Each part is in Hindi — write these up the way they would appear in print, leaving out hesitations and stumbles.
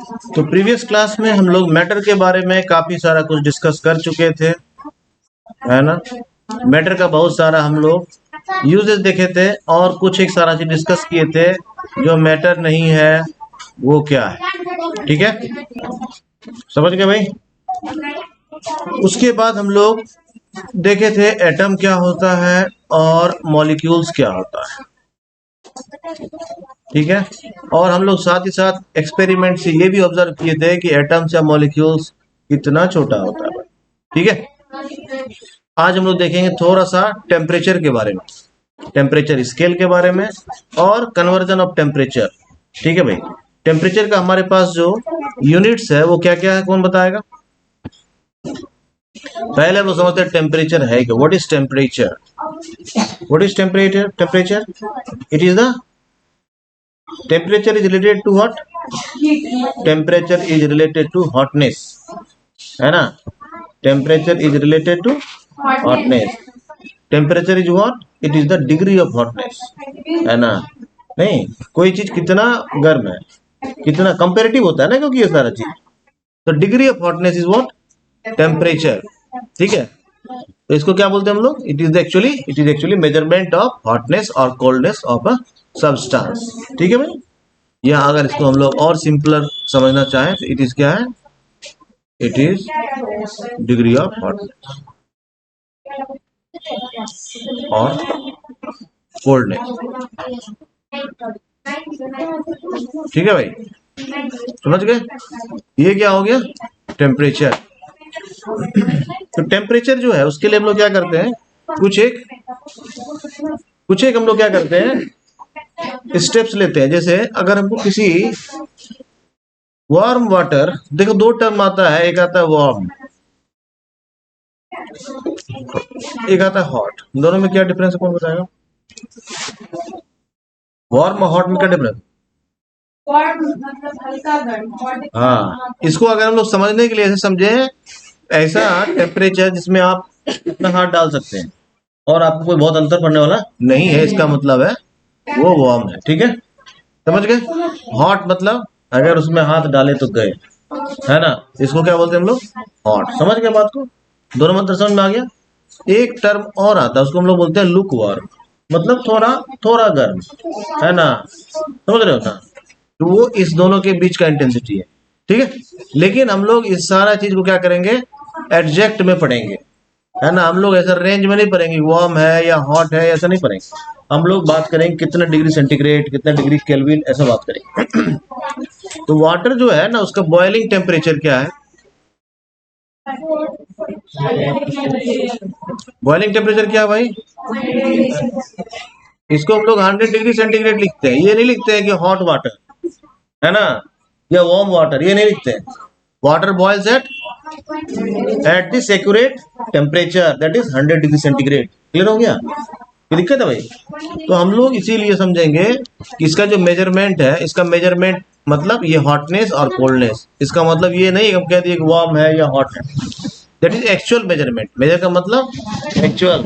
तो प्रीवियस क्लास में हम लोग मैटर के बारे में काफी सारा कुछ डिस्कस कर चुके थे, है ना। मैटर का बहुत सारा हम लोग यूजेस देखे थे और कुछ एक सारा चीज डिस्कस किए थे। जो मैटर नहीं है वो क्या है, ठीक है, समझ गए भाई। उसके बाद हम लोग देखे थे एटम क्या होता है और मॉलिक्यूल्स क्या होता है, ठीक है। और हम लोग साथ ही साथ एक्सपेरिमेंट से ये भी ऑब्जर्व किए थे कि एटम्स या मॉलिक्यूल्स कितना छोटा होता है, ठीक है। आज हम लोग देखेंगे थोड़ा सा टेम्परेचर के बारे में, टेम्परेचर स्केल के बारे में और कन्वर्जन ऑफ टेम्परेचर, ठीक है भाई। टेम्परेचर का हमारे पास जो यूनिट्स है वो क्या क्या है, कौन बताएगा। पहले हम लोग समझते हैं टेम्परेचर है क्या। What is temperature, what is temperature. Temperature it is the temperature is related to what, temperature is related to hotness, है ना। Temperature is related to hotness. Temperature is what, it is the degree of hotness, है ना। नहीं, कोई चीज कितना गर्म है, कितना कंपेरेटिव होता है ना, क्योंकि ये सारा चीज, तो degree of hotness is what, temperature, ठीक है। तो इसको क्या बोलते हैं हम लोग, it is actually measurement of hotness और कोल्डनेस ऑफ अ सब्सटेंस, ठीक है भाई। या अगर इसको हम लोग और सिंपलर समझना चाहें तो इट इज क्या है, it is degree of hotness और कोल्डनेस, ठीक है भाई, समझ गए। ये क्या हो गया, टेम्परेचर। तो टेम्परेचर जो है उसके लिए हम लोग क्या करते हैं, कुछ एक हम लोग क्या करते हैं, स्टेप्स लेते हैं। जैसे अगर हमको किसी वार्म वाटर, देखो दो टर्म आता है, एक आता है वार्म, एक आता है हॉट। दोनों में क्या डिफरेंस है, कौन बताएगा। वार्म और हॉट में क्या डिफरेंस। हाँ, इसको अगर हम लोग समझने के लिए ऐसे समझे, ऐसा टेम्परेचर जिसमें आप अपना हाथ डाल सकते हैं और आपको कोई बहुत अंतर पड़ने वाला नहीं है, इसका मतलब है वो वार्म है, ठीक है, समझ गए। हॉट मतलब अगर उसमें हाथ डाले तो गए, है ना, इसको क्या बोलते हैं हम लोग, हॉट। समझ गए बात को, दोनों मतलब समझ में आ गया। एक टर्म और आता है, उसको हम लोग बोलते हैं लुक वार्म, मतलब थोड़ा गर्म, है ना, समझ रहे हो ना। तो वो इस दोनों के बीच का इंटेंसिटी है, ठीक है। लेकिन हम लोग इस सारा चीज को क्या करेंगे, एडजेक्ट में पढ़ेंगे, है ना। हम लोग ऐसा रेंज में नहीं पढ़ेंगे, वार्म है या हॉट है ऐसा नहीं पढ़ेंगे। हम लोग बात करेंगे कितना डिग्री सेंटीग्रेड, कितना डिग्री केल्विन, ऐसा बात करेंगे। तो वाटर जो है ना, उसका बॉइलिंग टेम्परेचर क्या है, बॉइलिंग टेम्परेचर क्या है भाई, इसको हम लोग 100 डिग्री सेंटीग्रेड लिखते हैं। ये नहीं लिखते हैं कि हॉट वाटर, है ना, या वार्म वाटर, ये नहीं लिखते हैं। Water boils at this accurate temperature, that is 100 degree centigrade. Clear हो गया, ये दिक्कत है भाई। तो हम लोग इसीलिए समझेंगे कि इसका जो मेजरमेंट है, इसका मेजरमेंट मतलब ये हॉटनेस और कोल्डनेस, इसका मतलब ये नहीं हम कह दिए कि वार्म है या हॉट है, that is actual measurement. Measure का मतलब एक्चुअल,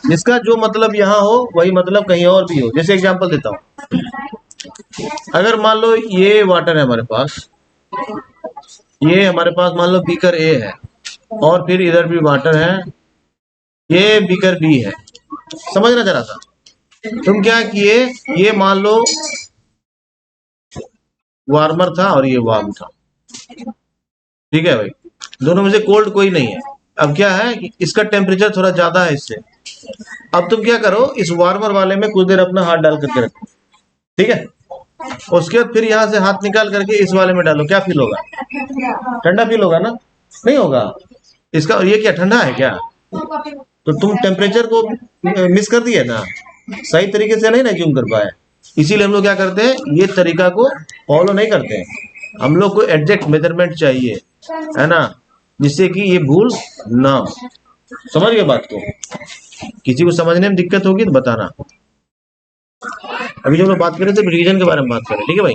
जिसका जो मतलब यहाँ हो वही मतलब कहीं और भी हो। जैसे एग्जांपल देता हूँ, अगर मान लो ये वाटर है हमारे पास, ये हमारे पास मान लो बीकर ए है और फिर इधर भी वाटर है, ये बीकर बी है। समझना जरा सा, तुम क्या किए, ये मान लो वार्मर था और ये वार्म था, ठीक है भाई, दोनों में से कोल्ड कोई नहीं है। अब क्या है कि इसका टेम्परेचर थोड़ा ज्यादा है इससे। अब तुम क्या करो, इस वार्मर वाले में कुछ देर अपना हाथ डाल करके रखो, ठीक है। उसके बाद फिर यहाँ से हाथ निकाल करके इस वाले में डालो, क्या फील होगा, ठंडा फील होगा ना, नहीं होगा इसका। ये क्या ठंडा है क्या, तो तुम टेम्परेचर को मिस कर दिए ना, सही तरीके से नहीं ना ज्यूम कर पाए। इसीलिए हम लोग क्या करते हैं, ये तरीका को फॉलो नहीं करते हैं। हम लोग को एग्जैक्ट मेजरमेंट चाहिए, है ना, जिससे कि ये भूल ना हो। समझ गए बात को, किसी को समझने में दिक्कत होगी तो बताना। अभी जो हम लोग बात करें तो रिवीजन के बारे में बात करें, ठीक है भाई।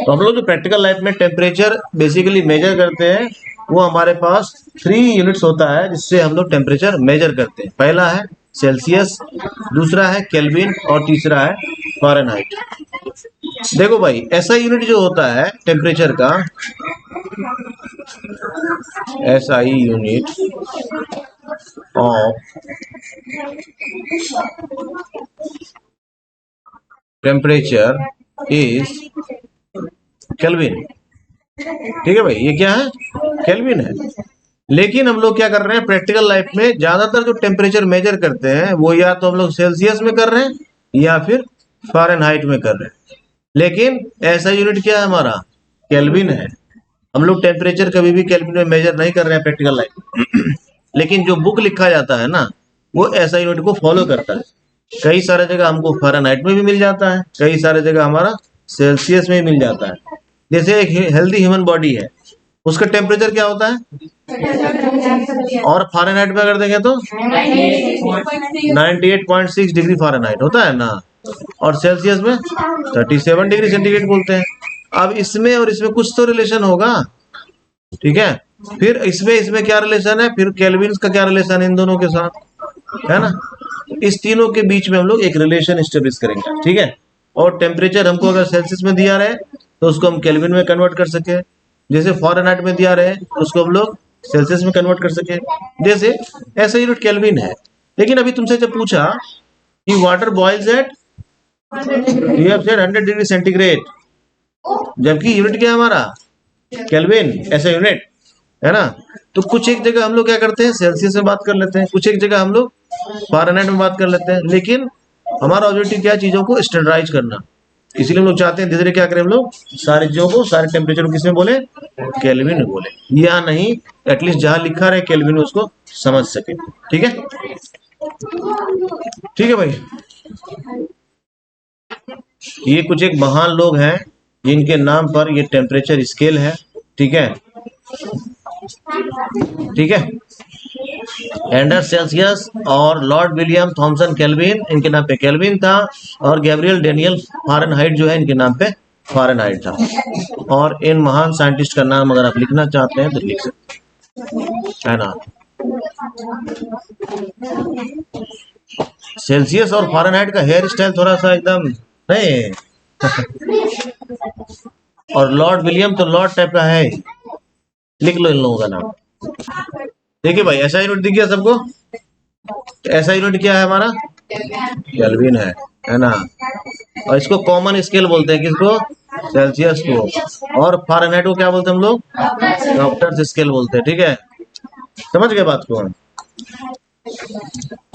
तो हम लोग जो प्रैक्टिकल लाइफ में टेम्परेचर बेसिकली मेजर करते हैं, वो हमारे पास 3 यूनिट्स होता है जिससे हम लोग टेम्परेचर मेजर करते हैं। पहला है सेल्सियस, दूसरा है केल्विन और तीसरा है फ़ारेनहाइट। देखो भाई, ऐसा यूनिट जो होता है टेम्परेचर का, SI unit of temperature is kelvin. ठीक है भाई, ये क्या है? केल्विन है। लेकिन हम लोग क्या कर रहे हैं प्रैक्टिकल लाइफ में, ज्यादातर जो टेम्परेचर मेजर करते हैं वो या तो हम लोग सेल्सियस में कर रहे हैं या फिर फ़ारेनहाइट में कर रहे हैं। लेकिन ऐसा यूनिट क्या है हमारा? केल्विन है। हम लोग टेम्परेचर कभी भी केल्विन में मेजर नहीं कर रहे हैं प्रैक्टिकल लाइफ में। लेकिन जो बुक लिखा जाता है ना, वो ऐसा यूनिट को फॉलो करता है। कई सारे जगह हमको फ़ारेनहाइट में भी मिल जाता है, कई सारे जगह हमारा सेल्सियस में भी मिल जाता है। जैसे एक हेल्दी ह्यूमन बॉडी है, उसका टेम्परेचर क्या होता है? और फ़ारेनहाइट में अगर देखें तो 98.6 डिग्री फ़ारेनहाइट होता है ना, और सेल्सियस में 37 डिग्री सेंटीग्रेड बोलते हैं। अब इसमें और इसमें कुछ तो रिलेशन होगा, ठीक है। फिर इसमें क्या रिलेशन है, फिर केल्विन का क्या रिलेशन है इन दोनों के साथ, है ना। इस तीनों के बीच में हम लोग एक रिलेशन स्टेब्लिश करेंगे, ठीक है। और टेम्परेचर हमको अगर सेल्सियस में दिया रहे तो उसको हम केल्विन में कन्वर्ट कर सके, जैसे फ़ारेनहाइट में दिया रहे तो उसको हम लोग सेल्सियस में कन्वर्ट कर सके, जैसे ऐसा यूनिट केल्विन है। लेकिन अभी तुमसे जब पूछा कि water boils at, you have said 100 degree centigrade, जबकि यूनिट क्या है हमारा? केल्विन, ऐसा यूनिट है ना। तो कुछ एक जगह हम लोग क्या करते हैं सेल्सियस में बात कर लेते हैं, कुछ एक जगह हम लोग फ़ारेनहाइट में बात कर लेते हैं। लेकिन हमारा ऑब्जेक्टिव क्या है? चीजों को स्टैंडर्डाइज करना। इसीलिए हम लोग चाहते हैं धीरे धीरे क्या करें हम लोग, सारी चीजों को, सारे टेम्परेचर को किसमें बोले? केल्विन में बोले, या नहीं एटलीस्ट जहां लिखा रहे केल्विन में उसको समझ सके। ठीक है, ठीक है भाई। ये कुछ एक महान लोग हैं जिनके नाम पर ये टेम्परेचर स्केल है, ठीक है, ठीक है। एंडर सेल्सियस और लॉर्ड विलियम थॉमसन केल्विन, इनके नाम पे केल्विन था, और गैब्रियल डेनियल फ़ारेनहाइट जो है इनके नाम पे फ़ारेनहाइट था। और इन महान साइंटिस्ट का नाम अगर आप लिखना चाहते हैं तो लिख सकते हैं ना। सेल्सियस और फ़ारेनहाइट का हेयर स्टाइल थोड़ा सा एकदम नहीं और लॉर्ड विलियम तो लॉर्ड टाइप का है, लिख लो इन लोगों का नाम। देखिए भाई, ऐसा यूनिट दिख गया सबको? ऐसा यूनिट क्या है हमारा? केल्विन है ना। और इसको कॉमन स्केल बोलते हैं, किसको? सेल्सियस को। और फ़ारेनहाइट को क्या बोलते हैं हम लोग? डॉक्टर्स स्केल बोलते हैं, ठीक है। समझ गए बात को?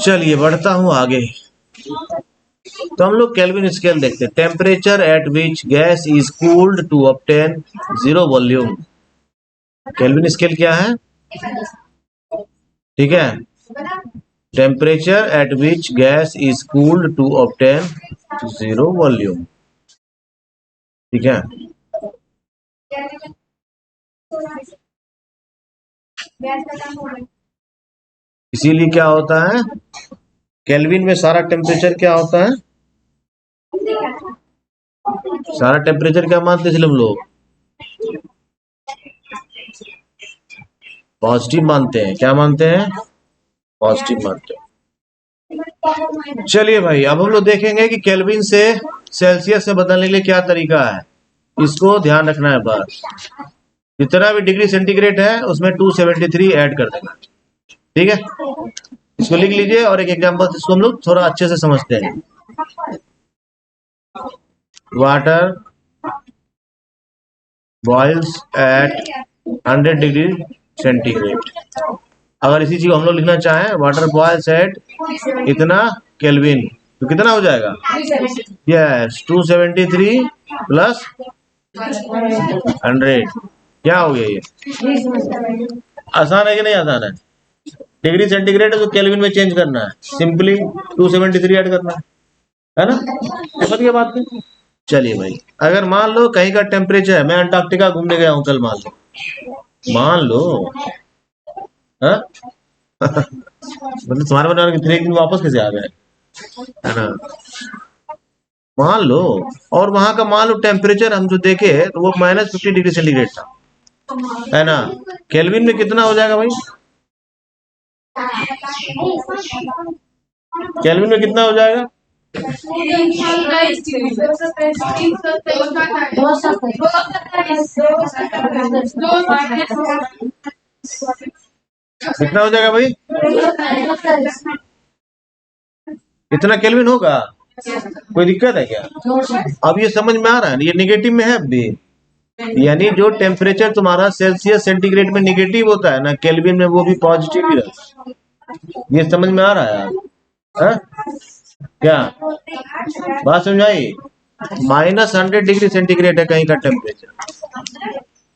चलिए बढ़ता हूँ आगे। तो हम लोग केल्विन स्केल देखते हैं। Temperature at which gas is cooled to obtain 0 volume. Kelvin scale क्या है? ठीक है, temperature at which gas is cooled to obtain 0 volume, ठीक है। इसीलिए क्या होता है केल्विन में सारा टेम्परेचर क्या होता है? सारा टेम्परेचर क्या मानते हैं हम लोग? पॉजिटिव मानते हैं। क्या मानते हैं? पॉजिटिव मानते हैं। चलिए भाई, अब हम लोग देखेंगे कि केल्विन से सेल्सियस से बदलने के लिए क्या तरीका है। इसको ध्यान रखना है बस। जितना भी डिग्री सेंटीग्रेड है उसमें 273 ऐड कर देना, ठीक है। इसको लिख लीजिए और एक एग्जांपल इसको हम लोग थोड़ा अच्छे से समझते हैं। Water boils at 100 degree centigrade. अगर इसी चीज को हम लोग लिखना चाहें, वाटर बॉइल्स एट इतना केल्विन, तो कितना हो जाएगा? यस, 273 प्लस 100 क्या हो गया? ये आसान है कि नहीं आसान है? डिग्री सेंटीग्रेड है तो केल्विन में चेंज करना है, सिंपली 273 ऐड करना है ना। समझ गए बात को? चलिए भाई, अगर मान लो कहीं का टेम्परेचर है, मैं अंटार्कटिका घूमने गया हूँ कल, मान लो हाँ? मतलब तुम्हारे बनाने के फिर एक दिन वापस कैसे आ गए, है ना। मान लो, और वहां का मान लो टेम्परेचर हम जो देखे तो वो -50 डिग्री सेंटीग्रेड था, है ना। केल्विन में कितना हो जाएगा भाई? केल्विन में कितना हो जाएगा? कितना हो जाएगा भाई? इतना केल्विन होगा? कोई दिक्कत है क्या? अब ये समझ में आ रहा है, ये निगेटिव में है अभी। यानी जो टेम्परेचर तुम्हारा सेल्सियस सेंटीग्रेड में निगेटिव होता है ना, केल्विन में वो भी पॉजिटिव ही रहता है। ये समझ में आ रहा है? हाँ? क्या बात समझाई? -100 डिग्री सेंटीग्रेड है कहीं का टेम्परेचर,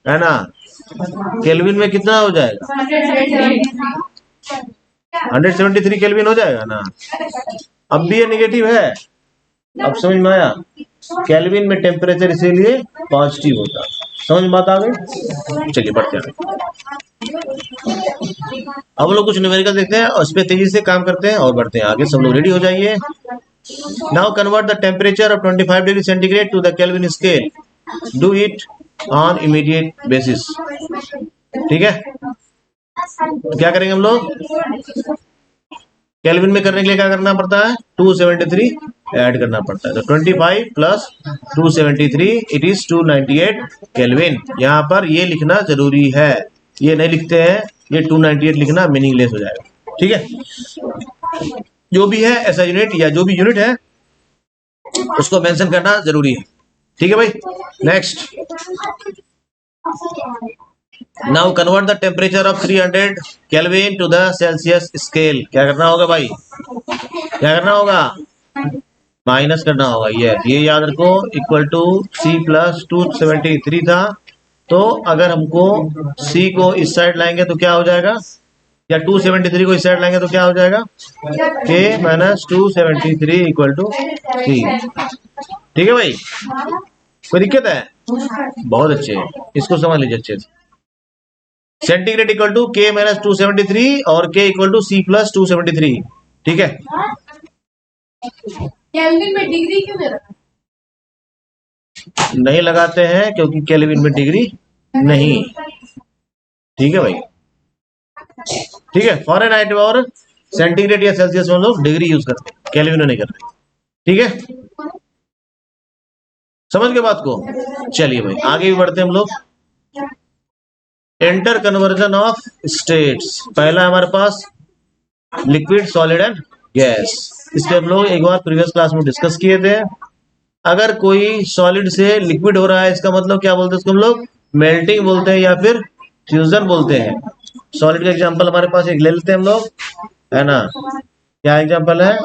है ना? केल्विन में कितना हो जाएगा? 173 केल्विन हो जाएगा ना। अब भी ये निगेटिव है। अब समझ में आया? केल्विन में टेम्परेचर इसीलिए पॉजिटिव होता है। समझ में बात आ गई? चलिए बढ़ते हैं। अब लोग कुछ न्यूमेरिकल देखते हैं और उस पर तेजी से काम करते हैं और बढ़ते हैं आगे। सब लोग रेडी हो जाइए। Now convert the temperature of 25 degree centigrade to the kelvin scale. Do it on immediate basis. ठीक है, तो क्या करेंगे हम लोग? केल्विन में करने के लिए क्या करना पड़ता है? 273 ऐड करना पड़ता है। तो 25 प्लस 273 इट इज 298 केल्विन। यहाँ पर ये लिखना जरूरी है, ये नहीं लिखते हैं, ये 298 लिखना मीनिंगलेस हो जाएगा। ठीक है, जो भी है ऐसा यूनिट या जो भी यूनिट है उसको मेंशन करना जरूरी है। ठीक है भाई, next. Now convert the temperature of 300 kelvin to the Celsius scale. क्या करना होगा भाई? क्या करना होगा? माइनस करना होगा। ये याद रखो, इक्वल टू C प्लस 273 था। तो अगर हमको C को इस साइड लाएंगे तो क्या हो जाएगा, या 273 को इस साइड लाएंगे तो क्या हो जाएगा? K minus 273 equal to C। ठीक है भाई, कोई दिक्कत है? बहुत अच्छे, इसको समझ लीजिए अच्छे से। Centigrade equal to K minus 273 और K equal to C plus 273। ठीक है, केल्विन में डिग्री क्यों दे रखा? नहीं लगाते हैं क्योंकि केल्विन में डिग्री नहीं। ठीक है भाई, ठीक है। फ़ारेनहाइट और सेंटीग्रेड या सेल्सियस में हम लोग डिग्री यूज करते हैं, केल्विन में नहीं करते। ठीक है, समझ के बात को? चलिए भाई आगे भी बढ़ते हैं हम लोग। Enter conversion of states. पहला हमारे पास लिक्विड, सॉलिड एंड गैस। इस पे हम लोग एक बार प्रीवियस क्लास में डिस्कस किए थे। अगर कोई सॉलिड से लिक्विड हो रहा है, इसका मतलब क्या बोलते हैं? इसको हम लोग मेल्टिंग बोलते हैं या फिर फ्यूजन बोलते हैं। सॉलिड का एग्जांपल हमारे पास एक ले लेते हैं हम लोग, है ना? क्या एग्जांपल है?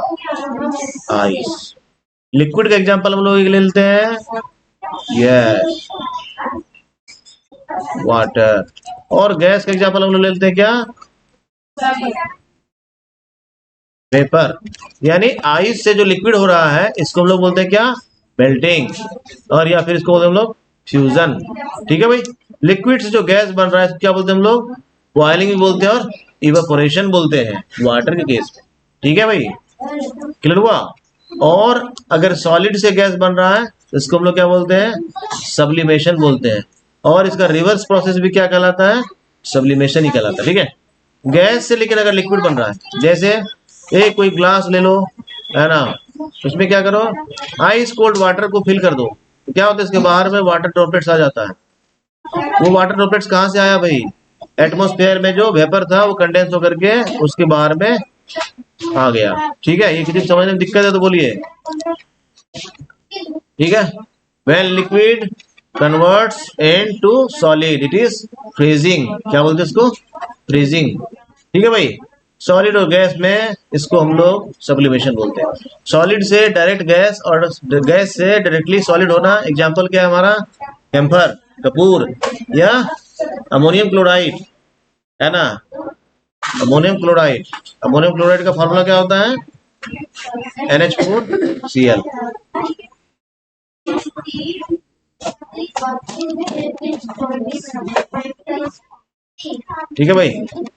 आइस। लिक्विड का एग्जांपल हम लोग एक ले लेते हैं, यस, वाटर। और गैस का एग्जांपल हम लोग ले लेते हैं क्या? वेपर। यानी आइस से जो लिक्विड हो रहा है इसको हम लोग बोलते हैं क्या? मेल्टिंग। और या फिर इसको बोलते हैं हम लोग फ्यूजन। ठीक है भाई, लिक्विड से जो गैस बन रहा है इसको क्या बोलते हैं हम लोग? बॉइलिंग भी बोलते हैं और इवापोरेशन बोलते हैं वाटर के केस में। ठीक है भाई, क्लियर हुआ? और अगर सॉलिड से गैस बन रहा है तो इसको हम लोग क्या बोलते हैं? सब्लिमेशन बोलते हैं। और इसका रिवर्स प्रोसेस भी क्या कहलाता है? सब्लिमेशन ही कहलाता है। ठीक है, गैस से लेकिन अगर लिक्विड बन रहा है, जैसे एक कोई ग्लास ले लो, है ना, उसमें क्या करो, आइस कोल्ड वाटर को फिल कर दो, तो क्या होता है? इसके बाहर में वाटर ड्रॉपलेट्स आ जाता है। वो वाटर ड्रॉपलेट्स कहाँ से आया भाई? एटमॉस्फेयर में जो वेपर था वो कंडेंस होकर के उसके बाहर में आ गया। ठीक है, ये किसी समझने में दिक्कत है तो बोलिए। ठीक है, when liquid converts into solid it is freezing. क्या बोलते हैं इसको? फ्रीजिंग। ठीक है भाई, सॉलिड और गैस में इसको हम लोग सब्लिमेशन बोलते हैं। सॉलिड से डायरेक्ट गैस और गैस से डायरेक्टली सॉलिड होना, एग्जांपल क्या है हमारा? कैम्फर, कपूर या अमोनियम क्लोराइड, है ना? Ammonium chloride. अमोनियम क्लोराइड का फॉर्मूला क्या होता है? NH4Cl। ठीक है भाई,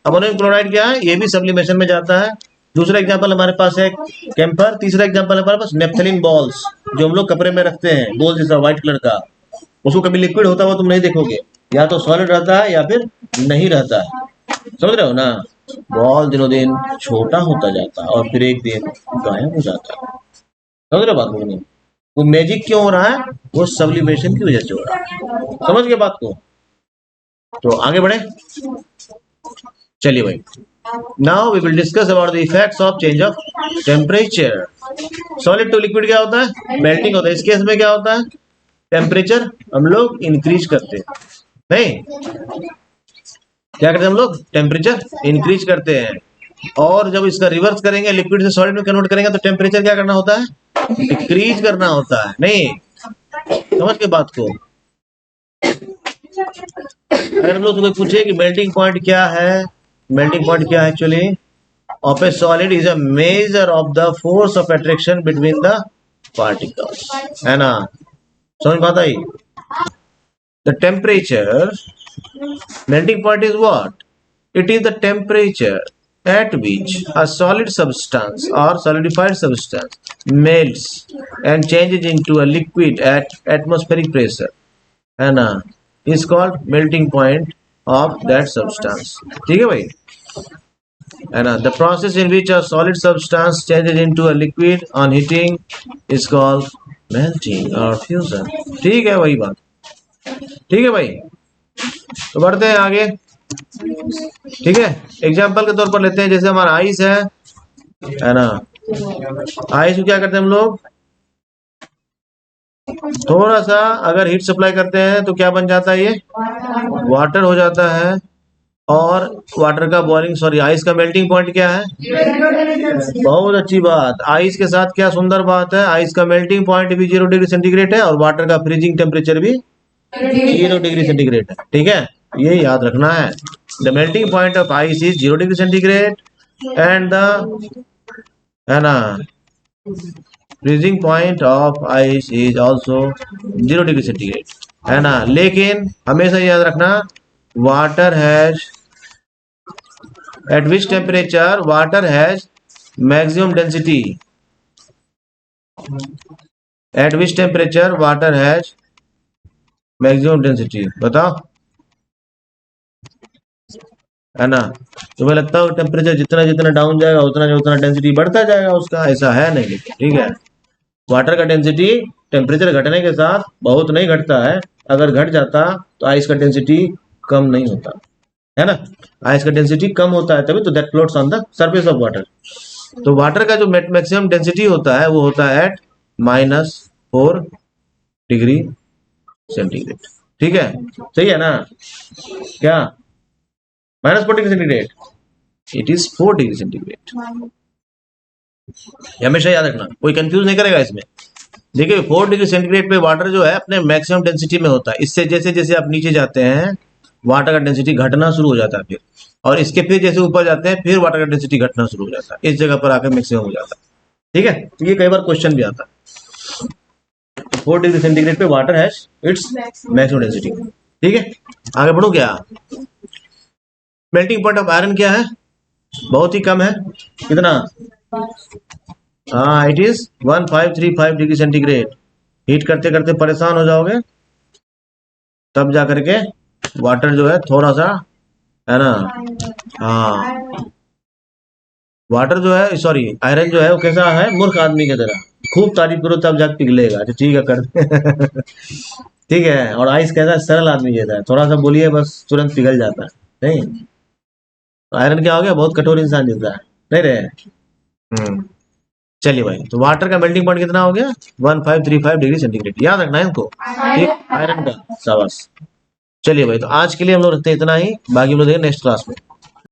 अमोनियम क्लोराइड क्या है? ये भी सब्लिमेशन में जाता है। दूसरा एग्जांपल हमारे पास है कैम्फर। तीसरा एग्जांपल हमारे पास नेफ्थलीन बॉल्स, जो हम लोग कपड़े में रखते हैं, बॉल जैसा व्हाइट कलर का। उसको कभी लिक्विड होता हुआ तुम नहीं देखोगे, या तो सॉलिड रहता है या फिर नहीं रहता है। समझ रहे हो ना? बॉल दिनों दिन छोटा होता जाता है और फिर एक दिन गायब हो जाता है। समझ रहे हो बात को नहीं? वो मैजिक क्यों हो रहा है? वो सब्लिमेशन की वजह से हो रहा है। समझ गए बात को? तो आगे बढ़े, चलिए भाई। Now we will discuss about the effects of change of temperature. Solid to liquid क्या होता है? मेल्टिंग होता है। इस केस में क्या होता है? टेम्परेचर हम लोग इंक्रीज करते हैं, नहीं क्या करते हैं हम लोग? टेम्परेचर इंक्रीज करते हैं। और जब इसका रिवर्स करेंगे, लिक्विड से सॉलिड में कन्वर्ट करेंगे, तो टेम्परेचर क्या करना होता है? डिक्रीज करना होता है। नहीं, समझ के बात को? अगर हम लोग तुमको पूछे कि मेल्टिंग पॉइंट क्या है, मेल्टिंग पॉइंट क्या है actually of a solid is a measure of the force of attraction between the particles, है ना? समझ बात आई? The temperature, melting point is what? It is the temperature at which a solid substance or solidified substance melts and changes into a liquid at atmospheric pressure, है ना? Is called melting point of that substance. ठीक है भाई, है ना? The process in which a solid substance changes into a liquid on heating is called melting or fusion. ठीक है वही बात, ठीक है भाई। तो बढ़ते हैं आगे, ठीक है। एग्जाम्पल के तौर पर लेते हैं, जैसे हमारा आइस है ना? आइस को क्या करते हैं हम लोग? थोड़ा सा अगर हीट सप्लाई करते हैं तो क्या बन जाता है? ये वाटर हो जाता है। और वाटर का बॉइलिंग, सॉरी, आइस का मेल्टिंग पॉइंट क्या है? बहुत अच्छी बात। आइस के साथ क्या सुंदर बात है, आइस का मेल्टिंग पॉइंट भी 0 डिग्री सेंटीग्रेड है और वाटर का फ्रीजिंग टेम्परेचर भी 0 डिग्री सेंटीग्रेड है। ठीक है, ये याद रखना है। The melting point of ice is 0 degree centigrade and the, है ना, freezing point of ice is also 0 degree centigrade, है ना? लेकिन हमेशा याद रखना, water has, eight which temperature water has maximum density, eight which temperature water has maximum density, बताओ, है ना? तुम्हें लगता है टेम्परेचर जितना जितना डाउन जाएगा उतना उतना डेंसिटी बढ़ता जाएगा उसका? ऐसा है नहीं, लेकिन ठीक है, वाटर का डेंसिटी टेम्परेचर घटने के साथ बहुत नहीं घटता है। अगर घट जाता तो आइस का डेंसिटी कम नहीं होता, है ना? आइस का डेंसिटी कम होता है तभी तो that floats on the surface of water. तो वाटर का जो मैक्सिमम डेंसिटी होता है वो होता है एट -4 डिग्री सेंटीग्रेड। ठीक है, सही है ना? क्या -4 degree centigrade? It is 4 degree centigrade. हमेशा याद रखना, कोई कंफ्यूज नहीं करेगा इसमें। देखिए 4 डिग्री सेंटीग्रेड पे वाटर जो है अपने मैक्सिमम डेंसिटी में होता है। इससे जैसे जैसे आप नीचे जाते हैं वाटर का डेंसिटी घटना शुरू हो जाता है फिर, और इसके फिर जैसे ऊपर जाते हैं फिर वाटर का डेंसिटी घटना शुरू हो जाता है। इस जगह पर आकर मैक्सिमम हो जाता है। ठीक है, तो ये कई बार क्वेश्चन भी आता है। 4 डिग्री सेंटीग्रेड पे water has its maximum density. ठीक है, आगे बढ़ो। क्या मेल्टिंग पॉइंट ऑफ आयरन क्या है? बहुत ही कम है। कितना? हाँ, it is 1535 degree centigrade. Heat करते करते परेशान हो जाओगे तब जा करके वाटर जो है थोड़ा सा, है ना? हाँ, वाटर जो है, सॉरी, आयरन जो है वो कैसा है? मूर्ख आदमी की तरह, खूब तारीफ करो तब जाके पिघलेगा। अच्छा ठीक है, कर ठीक है। और आइस कैसा है? सरल आदमी जैसा है, थोड़ा सा बोलिए बस तुरंत पिघल जाता है। नहीं, आयरन क्या हो गया? बहुत कठोर इंसान जैसा है, नहीं रहे। चलिए भाई, तो वाटर का मेल्टिंग पॉइंट कितना हो गया? 1535 डिग्री सेंटीग्रेड। याद रखना है इनको, ठीक, आयरन का। शाबाश। चलिए भाई, तो आज के लिए हम लोग रखते हैं इतना ही, बाकी हम लोग देखेंगे नेक्स्ट क्लास में।